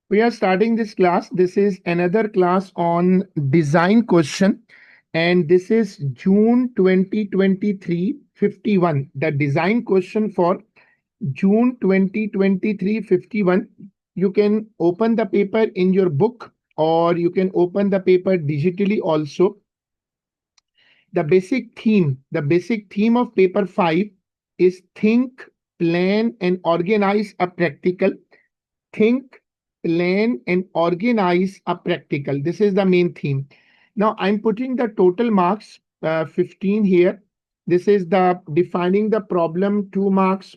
We are starting this class. This is another class on design question. And this is June 2023 51. The design question for June 2023 51. You can open the paper in your book or you can open the paper digitally also. The basic theme of paper 5 is think, plan, and organize a practical. Think, plan, and organize a practical. This is the main theme. Now I'm putting the total marks 15 here. This is the defining the problem 2 marks,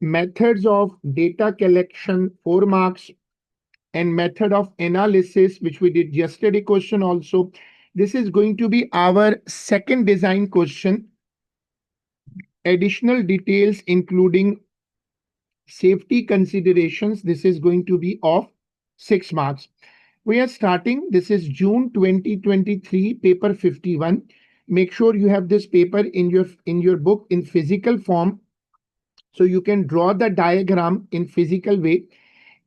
methods of data collection 4 marks, and method of analysis, which we did yesterday question also. This is going to be our second design question. Additional details including safety considerations. This is going to be of 6 marks. We are starting. This is June 2023, paper 51. Make sure you have this paper in your book in physical form, so you can draw the diagram in physical way,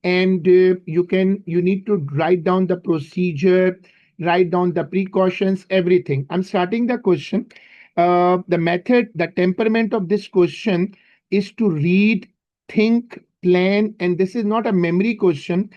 and you need to write down the procedure, write down the precautions, everything. I'm starting the question. The method, the temperament of this question is to read, think, plan, and this is not a memory question.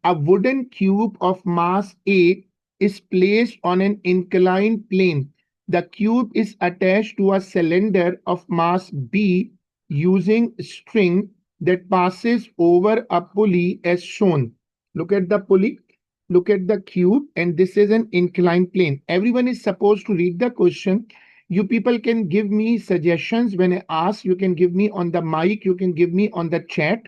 A wooden cube of mass A is placed on an inclined plane. The cube is attached to a cylinder of mass B using string that passes over a pulley as shown. Look at the pulley, look at the cube, and this is an inclined plane. Everyone is supposed to read the question. You people can give me suggestions when I ask. You can give me on the mic, you can give me on the chat.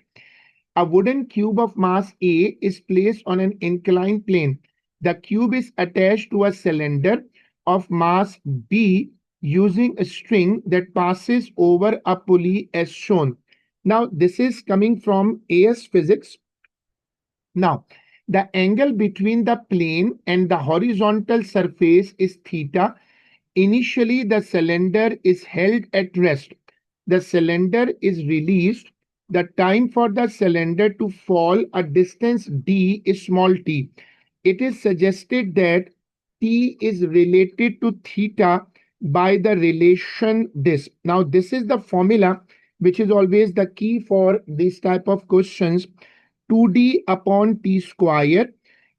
A wooden cube of mass A is placed on an inclined plane. The cube is attached to a cylinder of mass B using a string that passes over a pulley as shown. Now, this is coming from AS Physics. Now, the angle between the plane and the horizontal surface is theta. Initially, the cylinder is held at rest. The cylinder is released. The time for the cylinder to fall a distance d is small t. It is suggested that t is related to theta by the relation this. Now, this is the formula which is always the key for this type of questions. 2d upon t square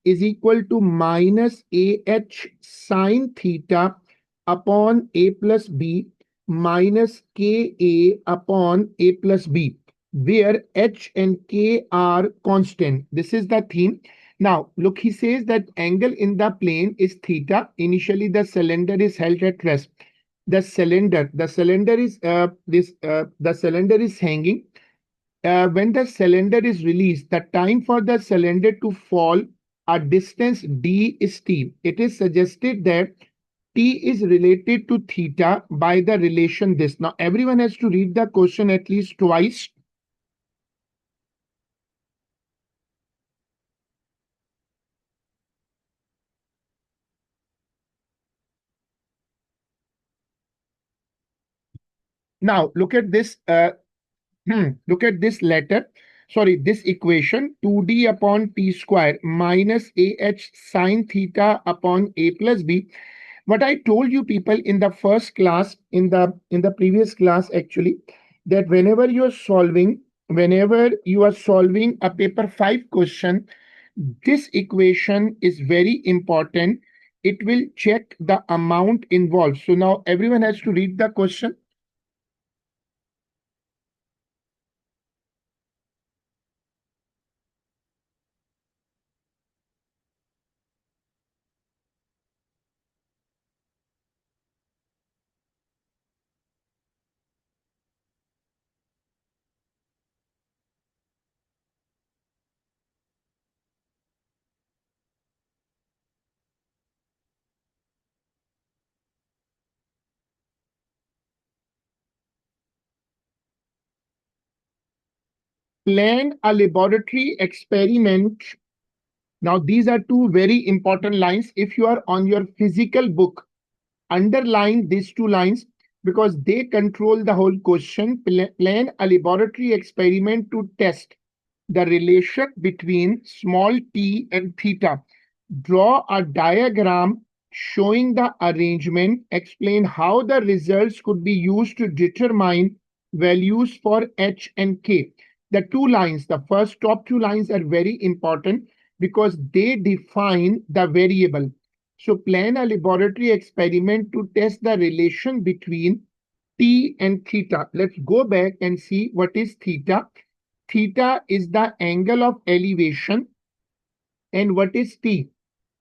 is equal to minus ah sine theta upon a plus b minus ka upon a plus b, where h and k are constant. This is the theme. Now, look, he says that angle in the plane is theta. Initially, the cylinder is held at rest. The cylinder is hanging. When the cylinder is released, the time for the cylinder to fall a distance d is t. It is suggested that t is related to theta by the relation this. Now, everyone has to read the question at least twice. Now, look at this. Look at this letter. Sorry, this equation 2d upon t square minus ah sine theta upon a plus b. What I told you people in the first class, in the previous class actually, that whenever you are solving a paper 5 question, this equation is very important. It will check the amount involved. So now everyone has to read the question. Plan a laboratory experiment. Now, these are two very important lines. If you are on your physical book, underline these two lines because they control the whole question. Plan a laboratory experiment to test the relation between small t and theta. Draw a diagram showing the arrangement. Explain how the results could be used to determine values for h and k. The two lines, the first top two lines are very important because they define the variable. So plan a laboratory experiment to test the relation between t and theta. Let's go back and see what is theta. Theta is the angle of elevation. And what is t?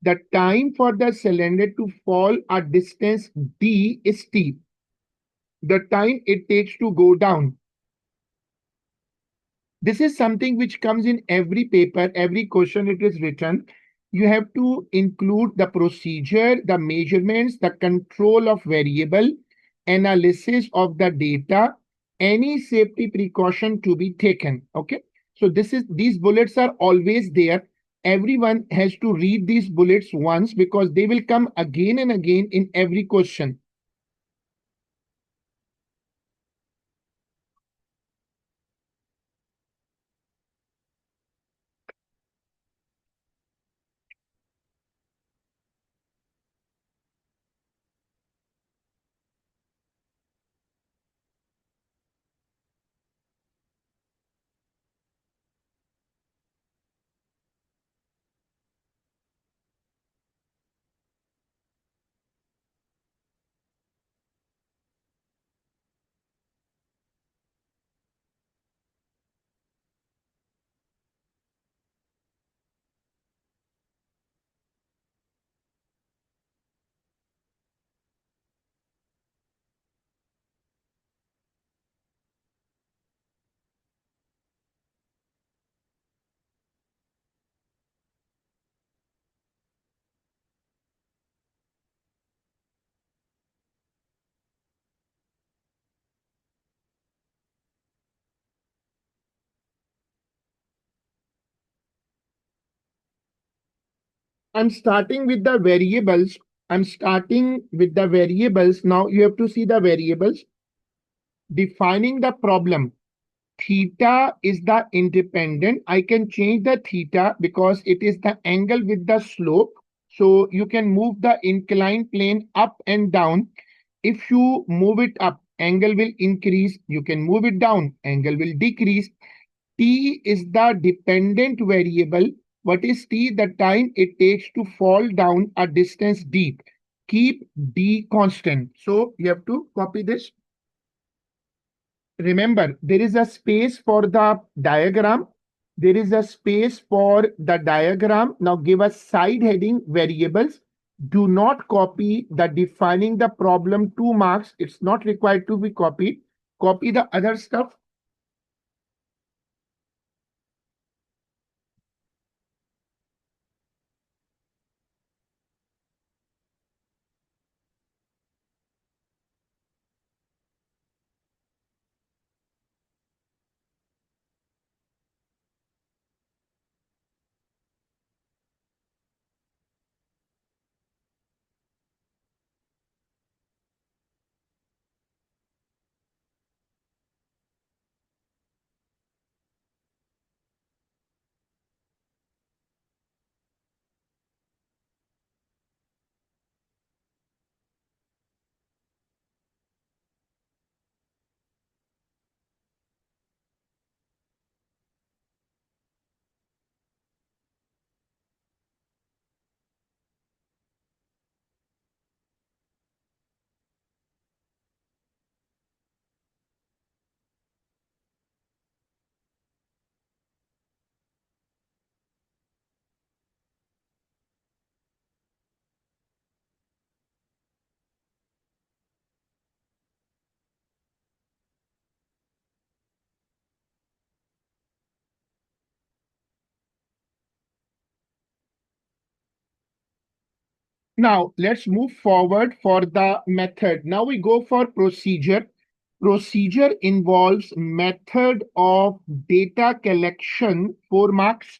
The time for the cylinder to fall a distance d is t. The time it takes to go down. This is something which comes in every paper, every question it is written. You have to include the procedure, the measurements, the control of variable, analysis of the data, any safety precaution to be taken. Okay. So these bullets are always there. Everyone has to read these bullets once because they will come again and again in every question. I'm starting with the variables. I'm starting with the variables. Now you have to see the variables. Defining the problem. Theta is the independent. I can change the theta because it is the angle with the slope. So you can move the inclined plane up and down. If you move it up, angle will increase. You can move it down, angle will decrease. T is the dependent variable. What is T? The time it takes to fall down a distance d. Keep d constant. So you have to copy this. Remember, there is a space for the diagram. There is a space for the diagram. Now give us side heading variables. Do not copy the defining the problem 2 marks. It's not required to be copied. Copy the other stuff. Now let's move forward for the method. Now we go for procedure. Procedure involves method of data collection, 4 marks.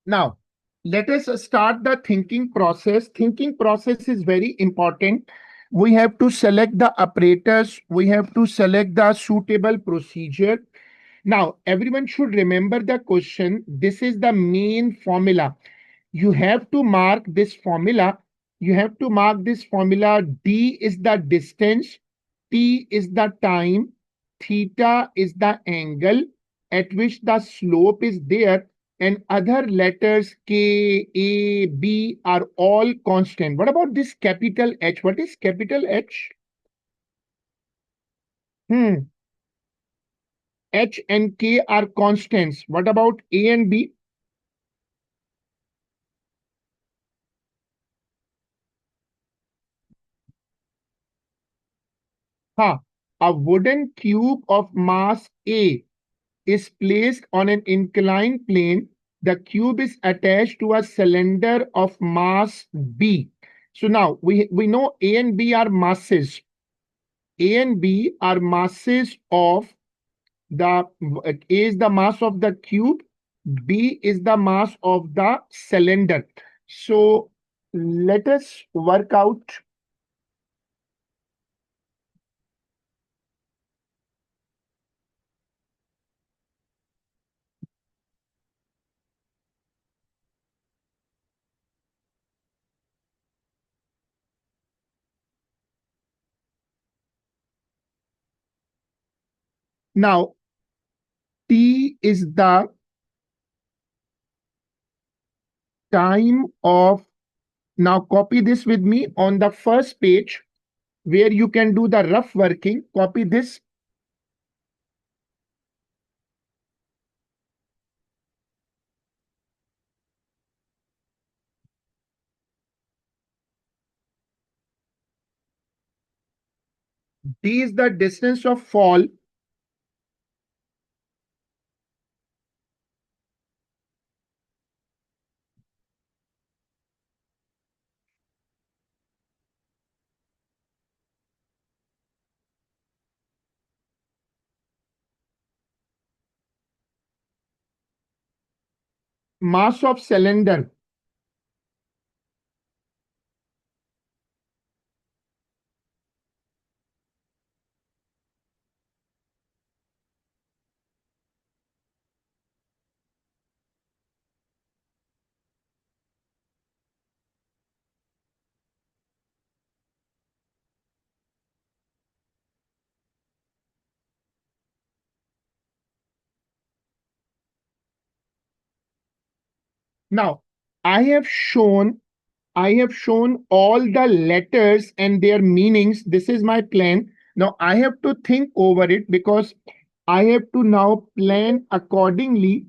Now, let us start the thinking process. Thinking process is very important. We have to select the apparatus. We have to select the suitable procedure. Now, everyone should remember the question. This is the main formula. You have to mark this formula. You have to mark this formula. D is the distance, T is the time, theta is the angle at which the slope is there, and other letters K, A, B are all constant. What about this capital H? What is capital H? Hmm. H and K are constants. What about A and B? Huh. A wooden cube of mass A is placed on an inclined plane. The cube is attached to a cylinder of mass B. So now we know A and B are masses. A and B are masses of the A is the mass of the cube, B is the mass of the cylinder. So let us work out. Now T is the time of, now copy this with me on the first page where you can do the rough working. Copy this. D is the distance of fall. Mass of cylinder. Now, I have shown I have shown all the letters and their meanings. This is my plan. Now I have to think over it because I have to now plan accordingly.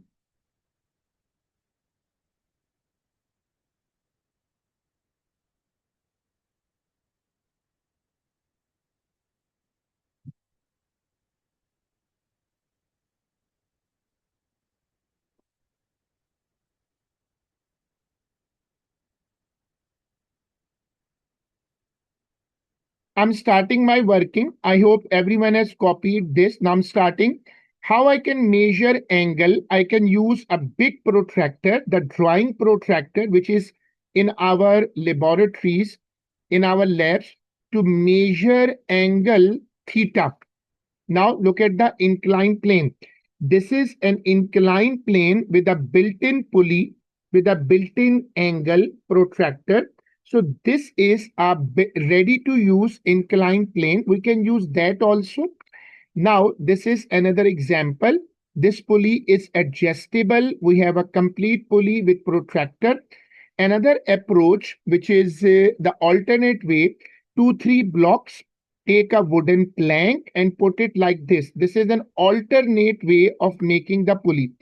I'm starting my working. I hope everyone has copied this. Now I'm starting. How I can measure angle? I can use a big protractor, the drawing protractor, which is in our laboratories, in our labs, to measure angle theta. Now look at the inclined plane. This is an inclined plane with a built-in pulley, with a built-in angle protractor. So this is a ready to use inclined plane. We can use that also. Now this is another example. This pulley is adjustable. We have a complete pulley with protractor. Another approach, which is the alternate way, 2, 3 blocks, take a wooden plank and put it like this. This is an alternate way of making the pulley.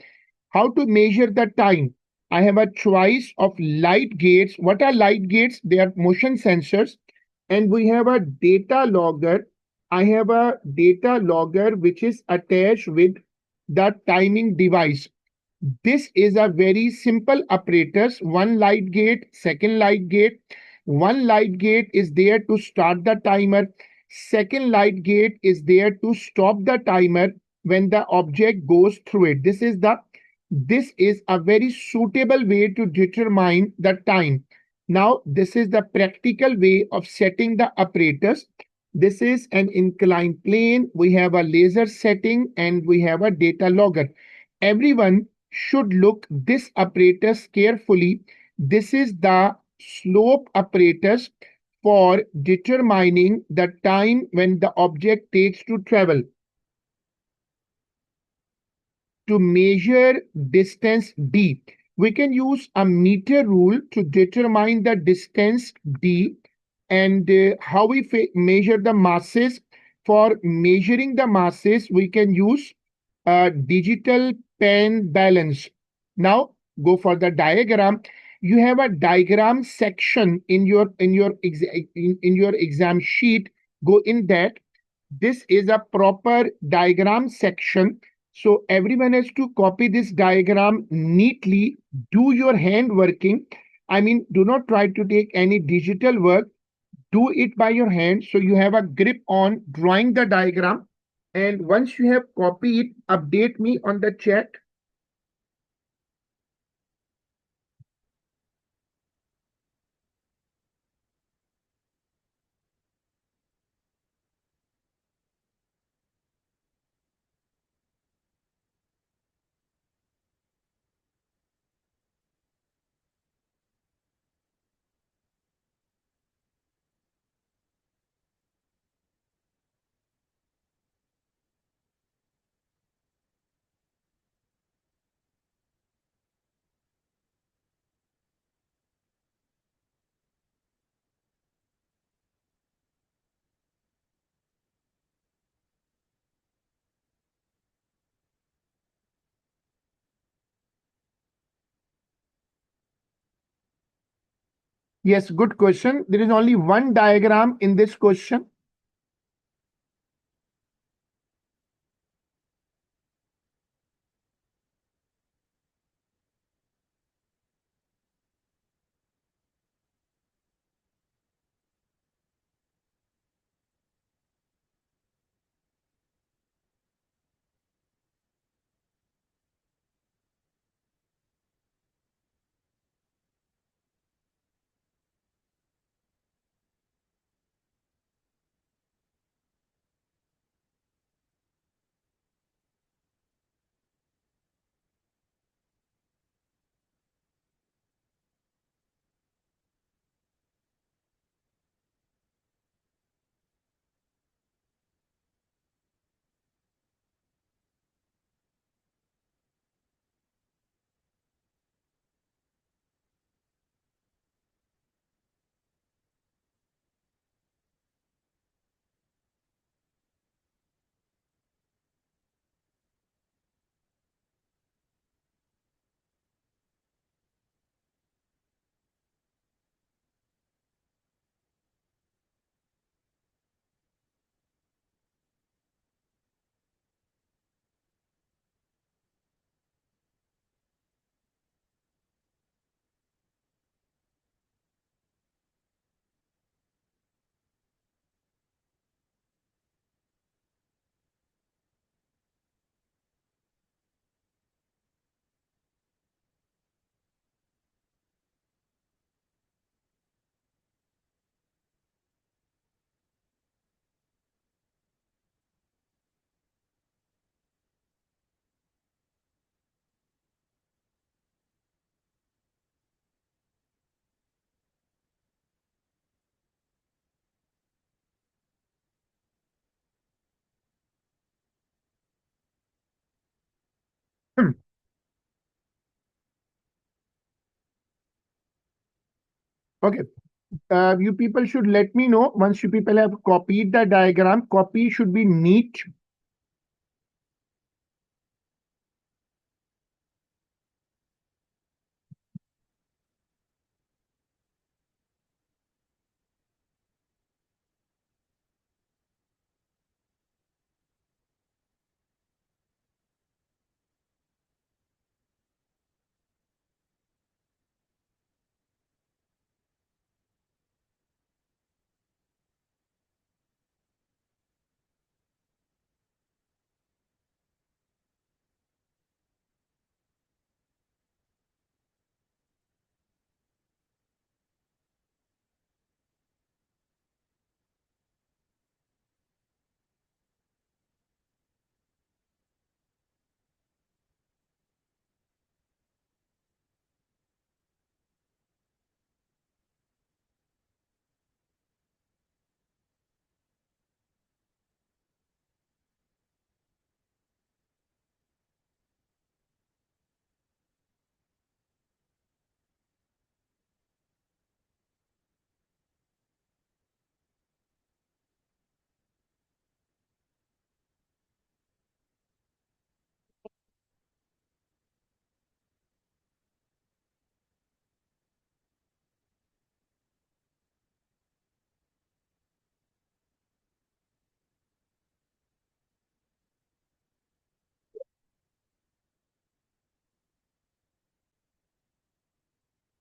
How to measure the time? I have a choice of light gates. What are light gates? They are motion sensors. And we have a data logger. I have a data logger which is attached with the timing device. This is a very simple apparatus. One light gate, second light gate. One light gate is there to start the timer. Second light gate is there to stop the timer when the object goes through it. This is the This is a very suitable way to determine the time. Now, this is the practical way of setting the apparatus. This is an inclined plane. We have a laser setting and we have a data logger. Everyone should look this apparatus carefully. This is the slope apparatus for determining the time when the object takes to travel. To measure distance d, we can use a meter rule to determine the distance d. And how we measure the masses. For measuring the masses, we can use a digital pen balance. Now go for the diagram. You have a diagram section in your exam sheet. Go in that. This is a proper diagram section. So everyone has to copy this diagram neatly. Do your hand working. I mean, do not try to take any digital work. Do it by your hand so you have a grip on drawing the diagram. And once you have copied, update me on the chat. Yes, good question. There is only one diagram in this question. Okay. You people should let me know once you people have copied the diagram. Copy should be neat.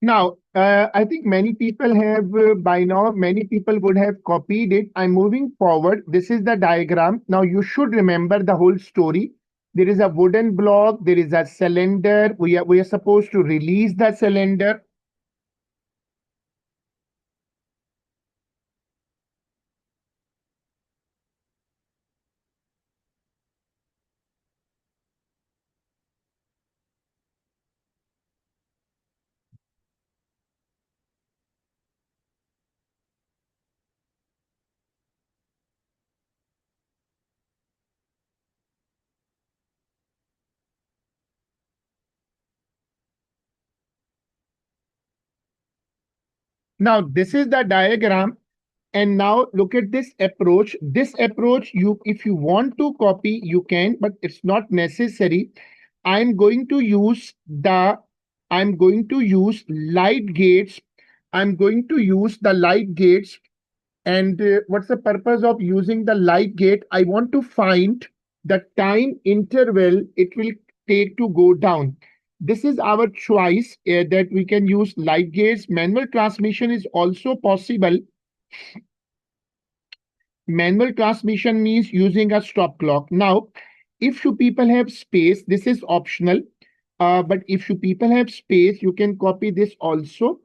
Now, I think many people have by now, many people would have copied it. I'm moving forward. This is the diagram. Now, you should remember the whole story. There is a wooden block, there is a cylinder. We are supposed to release the cylinder. Now, this is the diagram. And now look at this approach. This approach, you if you want to copy, you can, but it's not necessary. I'm going to use the I'm going to use light gates. I'm going to use the light gates. And what's the purpose of using the light gate? I want to find the time interval it will take to go down. This is our choice that we can use light gates. Manual transmission is also possible. Manual transmission means using a stop clock. Now, if you people have space, this is optional. But if you people have space, you can copy this also.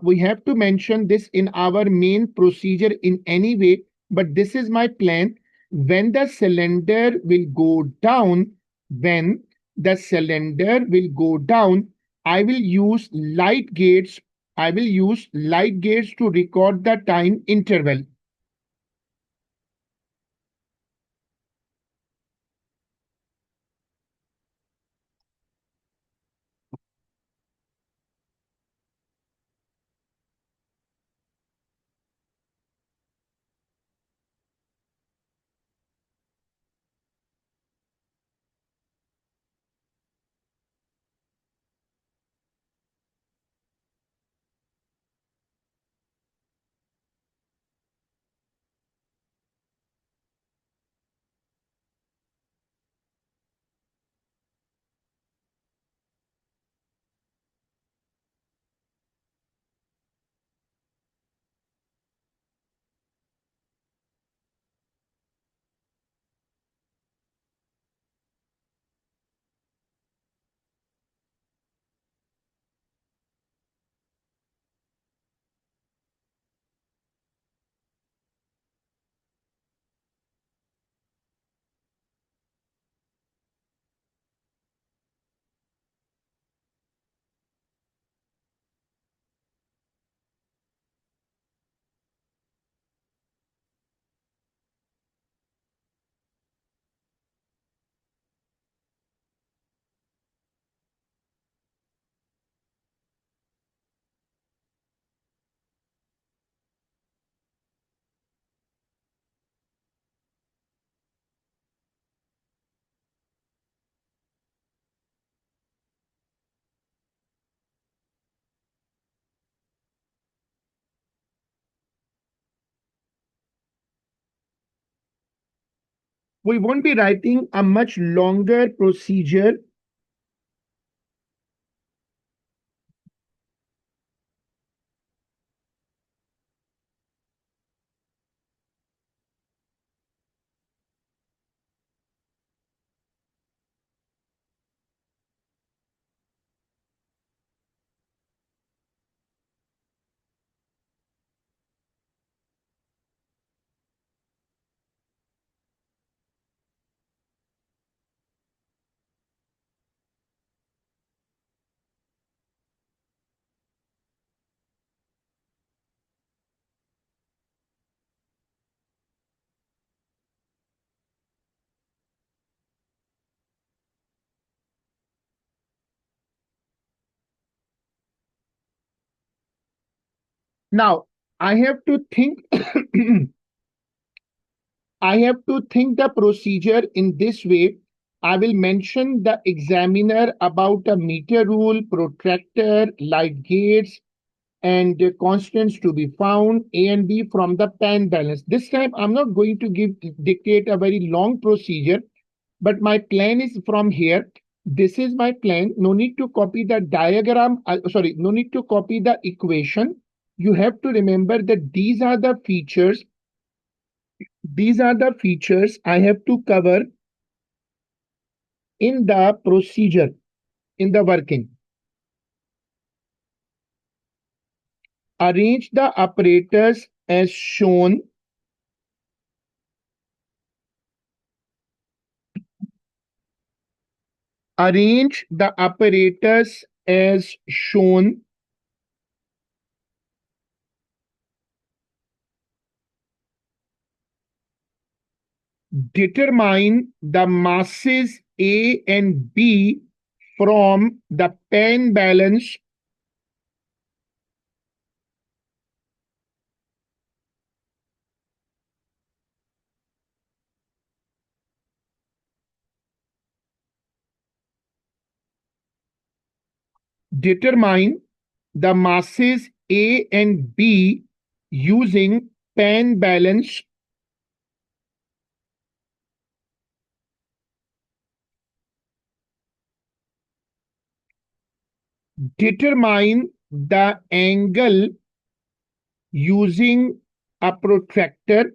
We have to mention this in our main procedure in any way, but this is my plan. When the cylinder will go down, when the cylinder will go down, I will use light gates. I will use light gates to record the time interval. We won't be writing a much longer procedure. Now, I have to think I have to think the procedure in this way. I will mention the examiner about a meter rule, protractor, light gates, and the constants to be found, A and B from the pan balance. This time I'm not going to dictate a very long procedure, but my plan is from here. This is my plan. No need to copy the diagram. Sorry, no need to copy the equation. You have to remember that these are the features. These are the features I have to cover in the procedure, in the working. Arrange the apparatus as shown. Arrange the apparatus as shown. Determine the masses A and B from the pen balance. Determine the masses A and B using pen balance. Determine the angle using a protractor.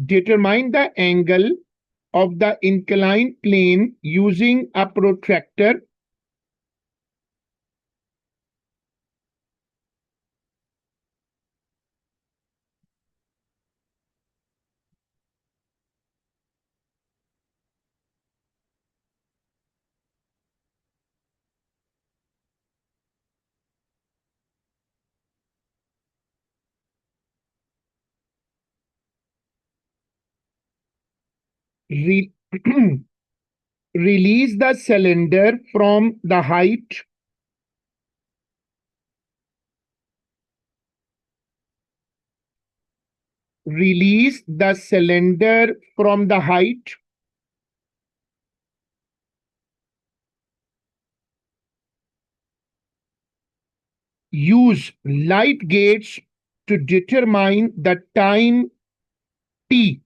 Determine the angle of the inclined plane using a protractor. Re- Release the cylinder from the height. Release the cylinder from the height. Use light gates to determine the time t.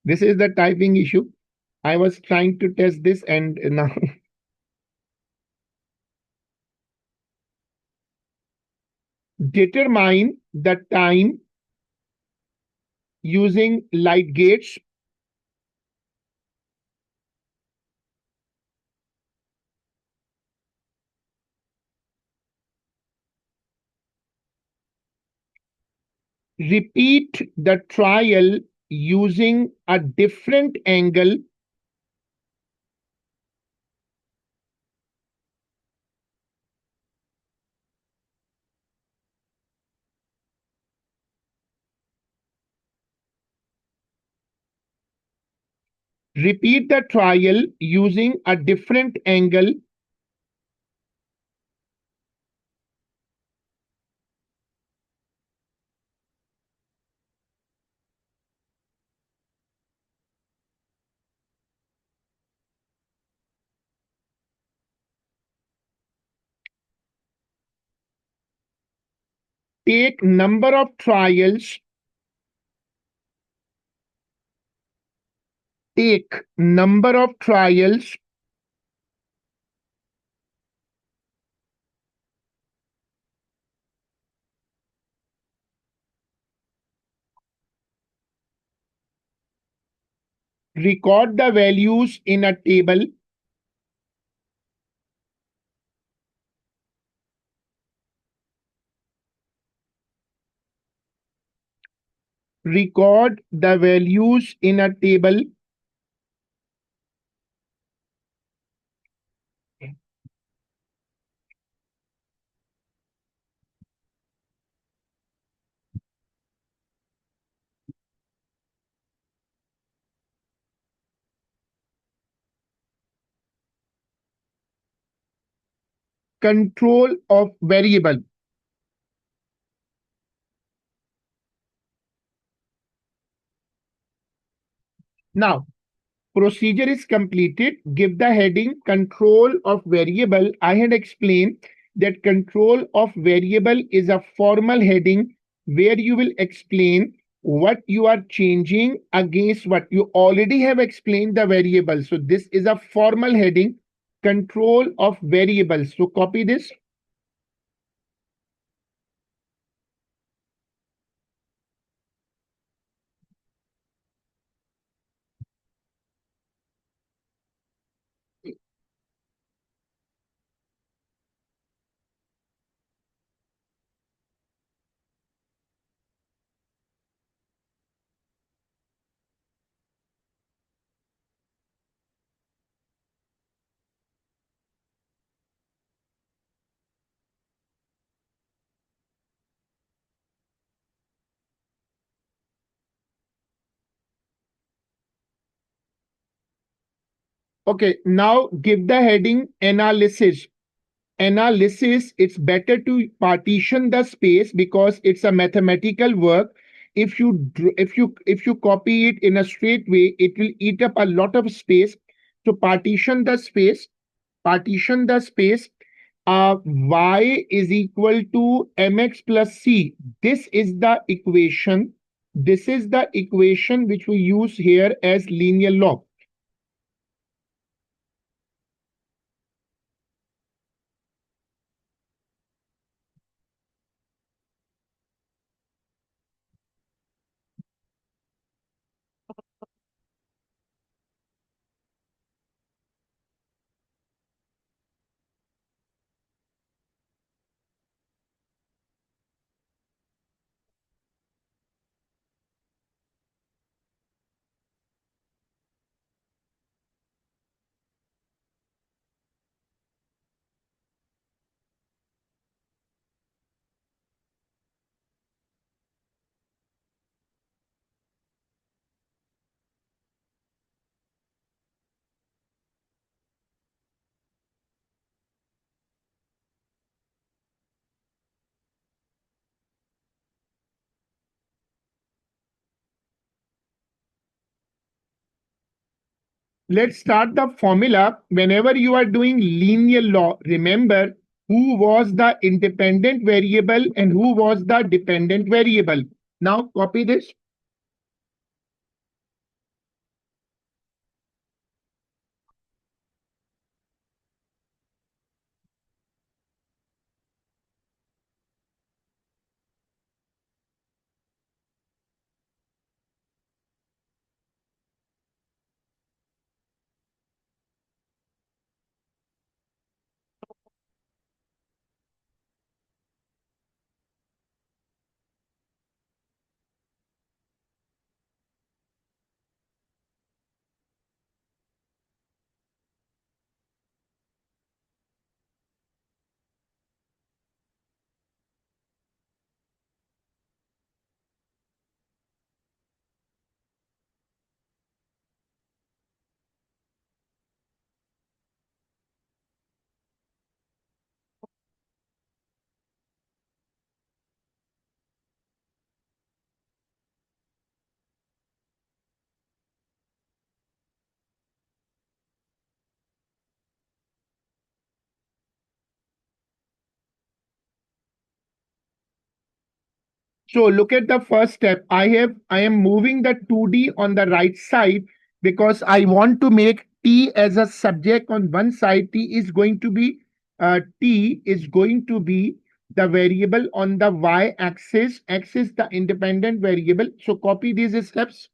This is the typing issue. I was trying to test this and now determine the time using light gates. Repeat the trial using a different angle. Repeat the trial using a different angle. Take number of trials. Take number of trials. Record the values in a table. Record the values in a table. Control of variable. Now, Procedure is completed. Give the heading control of variable. I had explained that control of variable is a formal heading where you will explain what you are changing against what you already have explained the variable. So this is a formal heading, control of variables. So copy this. Okay, now give the heading analysis. Analysis, it's better to partition the space because it's a mathematical work. If you copy it in a straight way, it will eat up a lot of space. So partition the space. Y is equal to mx plus c. This is the equation which we use here as linear log. Let's start the formula. Whenever you are doing linear law, remember who was the independent variable and who was the dependent variable. Now copy this. So look at the first step. I am moving the 2D on the right side because I want to make T as a subject on one side. T is going to be the variable on the y axis. X is the independent variable. So copy these steps.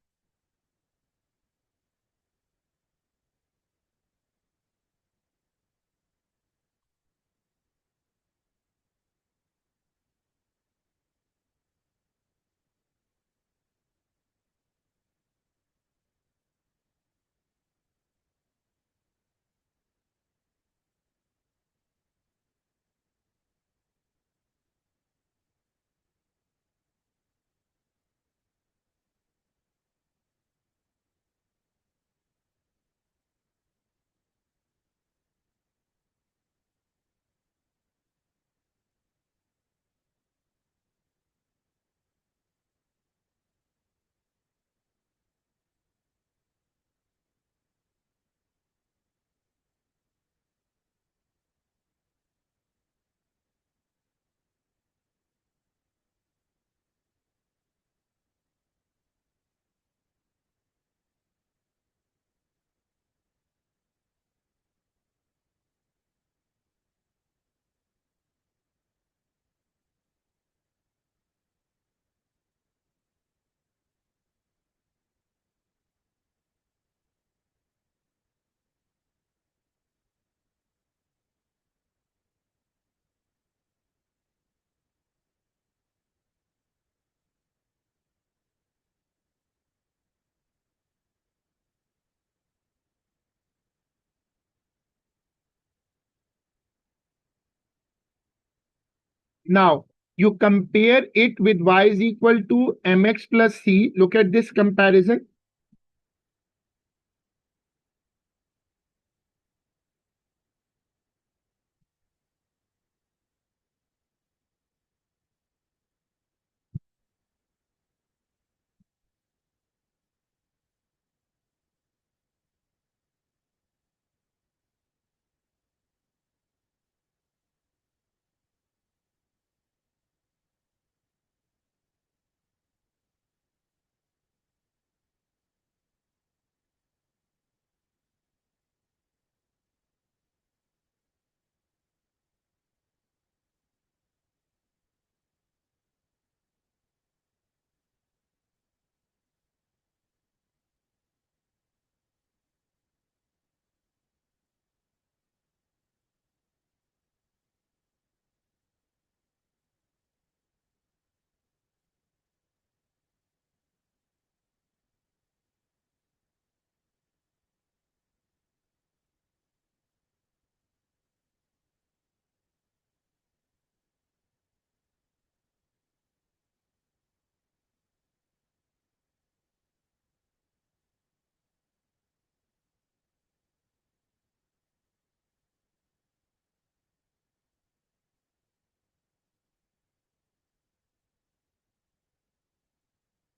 Now, you compare it with y is equal to mx plus c. Look at this comparison.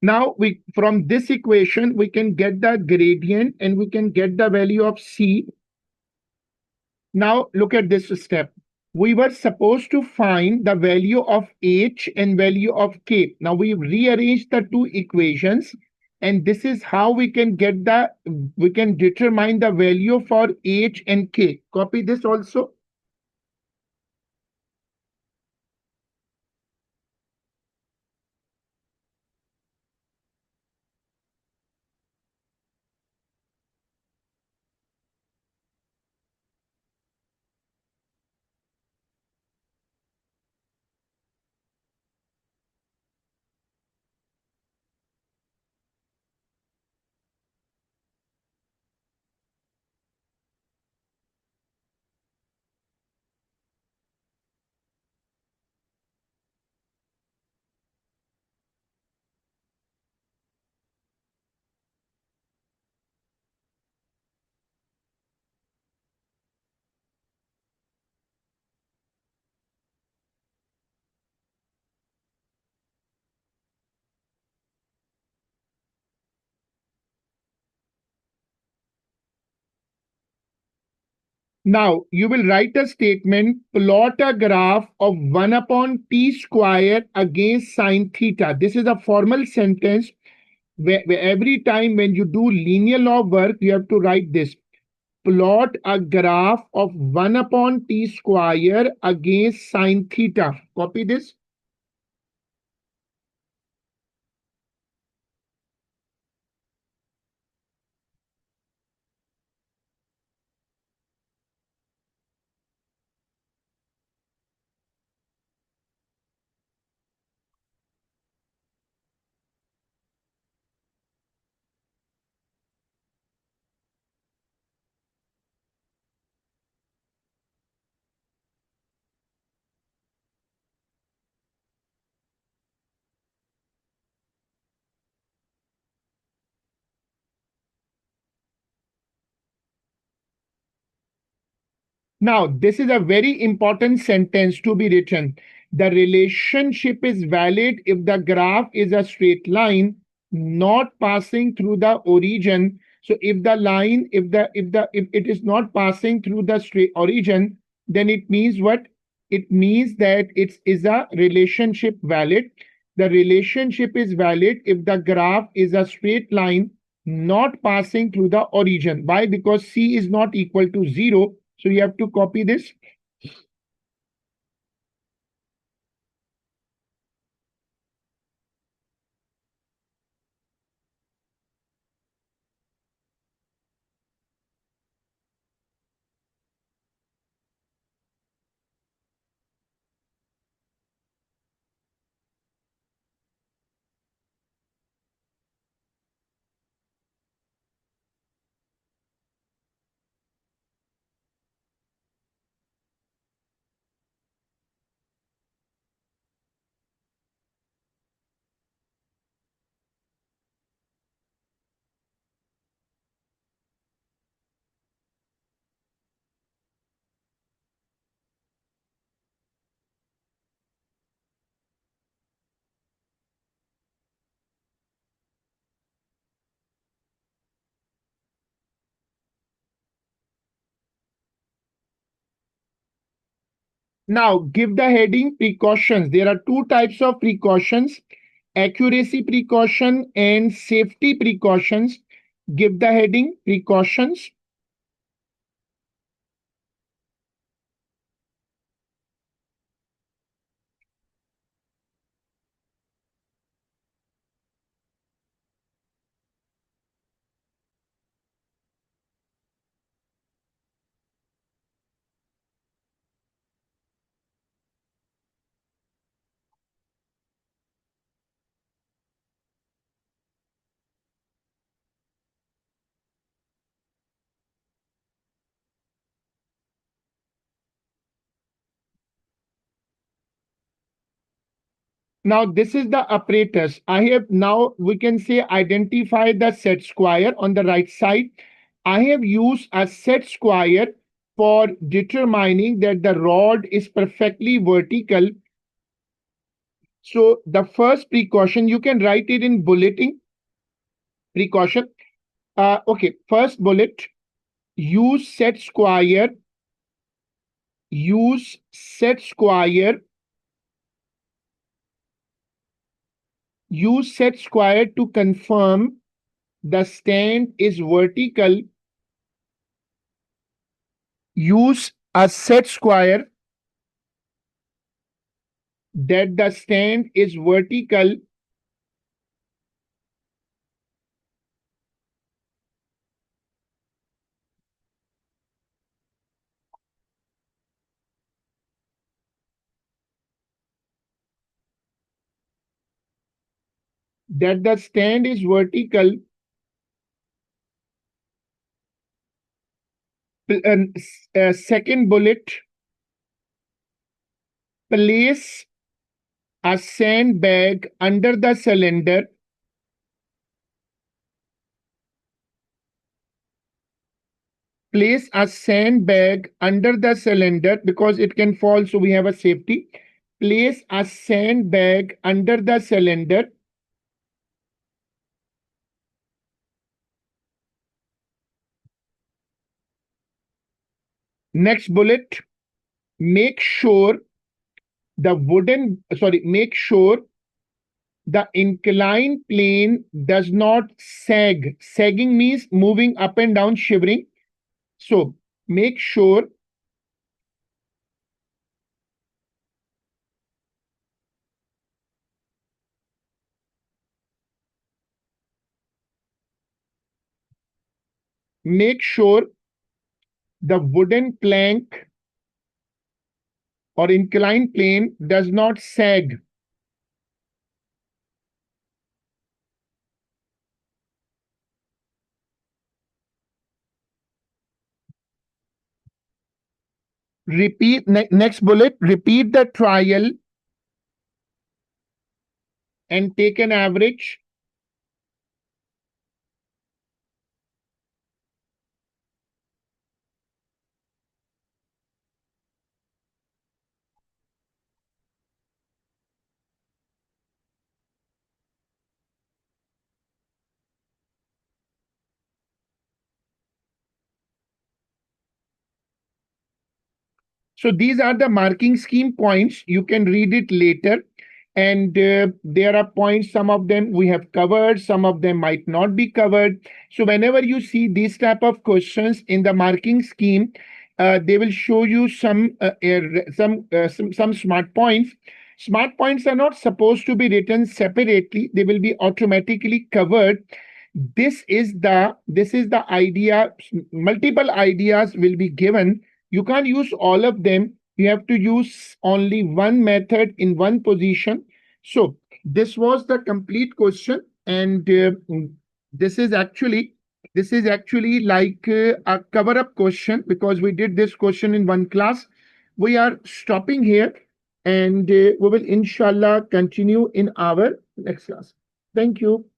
Now, we from this equation, we can get the gradient and we can get the value of c. Now, look at this step. We were supposed to find the value of h and value of k. Now, we rearranged the two equations, and this is how we can determine the value for h and k. Copy this also. Now, you will write a statement, plot a graph of 1 upon t square against sine theta. This is a formal sentence where every time when you do linear log work, you have to write this. Plot a graph of 1 upon t square against sine theta. Copy this. Now, this is a very important sentence to be written. The relationship is valid if the graph is a straight line not passing through the origin. So if the line, if it is not passing through the straight origin, then it means what? It means that it is a relationship valid. The relationship is valid if the graph is a straight line not passing through the origin. Why? Because c is not equal to 0. So you have to copy this. Now, give the heading precautions. There are two types of precautions: accuracy precaution and safety precautions. Give the heading precautions. Now, this is the apparatus. I have now, we can say, identify the set square on the right side. I have used a set square for determining that the rod is perfectly vertical. So the first precaution, you can write it in bulleting precaution. Okay, first bullet, use set square, use set square, use set square to confirm the stand is vertical. Use a set square that the stand is vertical. That the stand is vertical. Second bullet, place a sandbag under the cylinder. Place a sandbag under the cylinder because it can fall, so we have a safety. Place a sandbag under the cylinder. Next bullet, make sure make sure the inclined plane does not sag. Sagging means moving up and down, shivering. So make sure the wooden plank or inclined plane does not sag. Repeat next bullet, repeat the trial and take an average. So these are the marking scheme points. You can read it later. And there are points, some of them we have covered, some of them might not be covered. So whenever you see these type of questions in the marking scheme, they will show you some smart points. Smart points are not supposed to be written separately. They will be automatically covered. This is the idea. Multiple ideas will be given. You can't use all of them. You have to use only one method in one position. So this was the complete question, and this is actually like a cover up question because we did this question in one class. We are stopping here, and we will inshallah continue in our next class. Thank you.